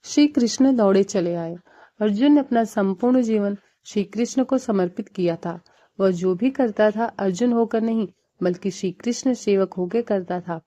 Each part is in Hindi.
श्री कृष्ण दौड़े चले आए। अर्जुन ने अपना संपूर्ण जीवन श्री कृष्ण को समर्पित किया था। वह जो भी करता था अर्जुन होकर नहीं बल्कि श्री कृष्ण सेवक होकर करता था,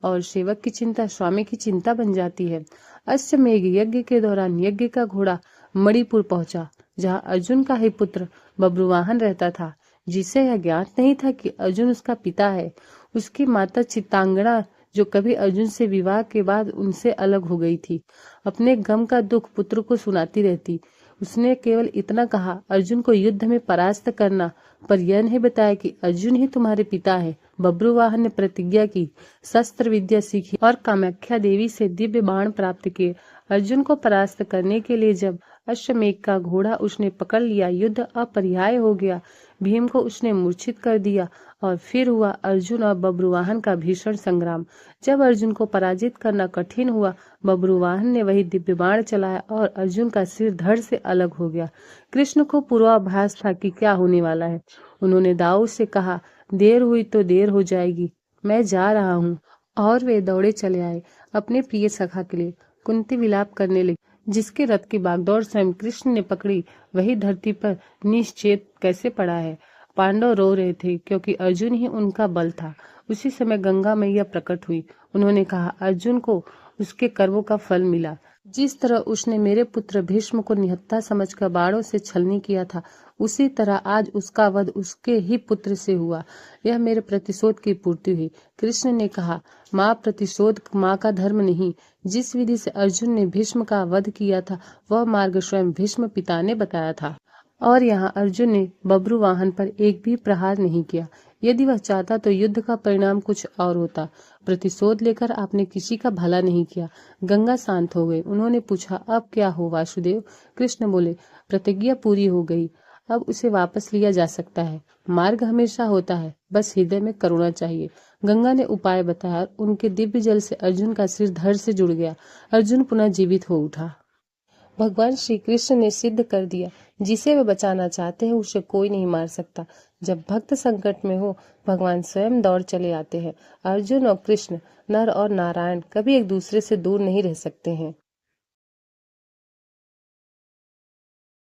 और सेवक की चिंता स्वामी की चिंता बन जाती है। अश्वमेध यज्ञ के दौरान यज्ञ का घोड़ा मणिपुर पहुंचा, जहां अर्जुन का ही पुत्र बब्रुवाहन रहता था, जिसे यह ज्ञात नहीं था कि अर्जुन उसका पिता है। उसकी माता चित्तांगना, जो कभी अर्जुन से विवाह के बाद उनसे अलग हो गई थी, अपने गम का दुख पुत्र को सुनाती रहती। उसने केवल इतना कहा, अर्जुन को युद्ध में परास्त करना, पर यह नहीं बताया कि अर्जुन ही तुम्हारे पिता है। बब्रुवाहन ने प्रतिज्ञा की, शस्त्र विद्या सीखी और कामाख्या देवी से दिव्य बाण प्राप्त किए। अर्जुन को परास्त करने के लिए जब अश्वमेध का घोड़ा उसने पकड़ लिया, युद्ध अपरिहार्य हो गया। भीम को उसने मूर्छित कर दिया और फिर हुआ अर्जुन और बब्रुवाहन का भीषण संग्राम। जब अर्जुन को पराजित करना कठिन हुआ, बब्रुवाहन ने वही दिव्य बाण चलाया और अर्जुन का सिर धड़ से अलग हो गया। कृष्ण को पूर्वाभास था कि क्या होने वाला है। उन्होंने दाऊद से कहा, देर हुई तो देर हो जाएगी, मैं जा रहा हूँ। और वे दौड़े चले आए अपने प्रिय सखा के लिए। कुंती विलाप करने लगी, जिसके रथ की बागदौड़ स्वयं कृष्ण ने पकड़ी, वही धरती पर निश्चेत कैसे पड़ा है। पांडव रो रहे थे क्योंकि अर्जुन ही उनका बल था। उसी समय गंगा मैया प्रकट हुई। उन्होंने कहा, अर्जुन को उसके कर्मों का फल मिला। जिस तरह उसने मेरे पुत्र भीष्म को निहत्था समझकर बाणों से छलनी किया था, उसी तरह आज उसका वध उसके ही पुत्र से हुआ। यह मेरे प्रतिशोध की पूर्ति हुई। कृष्ण ने कहा, माँ प्रतिशोध माँ का धर्म नहीं। जिस विधि से अर्जुन ने भीष्म का वध किया था, वह मार्ग स्वयं भीष्म पिता ने बताया था। और यहाँ अर्जुन ने बब्रुवाहन पर एक भी प्रहार नहीं किया। यदि वह चाहता तो युद्ध का परिणाम कुछ और होता। प्रतिशोध लेकर आपने किसी का भला नहीं किया। गंगा शांत हो गई। उन्होंने पूछा, अब क्या हो वासुदेव? कृष्ण बोले, प्रतिज्ञा पूरी हो गई, अब उसे वापस लिया जा सकता है। मार्ग हमेशा होता है, बस हृदय में करुणा चाहिए। गंगा ने उपाय बताया। उनके दिव्य जल से अर्जुन का सिर धड़ से जुड़ गया। अर्जुन पुनः जीवित हो उठा। भगवान श्री कृष्ण ने सिद्ध कर दिया, जिसे वे बचाना चाहते हैं उसे कोई नहीं मार सकता। जब भक्त संकट में हो, भगवान स्वयं दौड़ चले आते हैं। अर्जुन और कृष्ण, नर और नारायण, कभी एक दूसरे से दूर नहीं रह सकते हैं।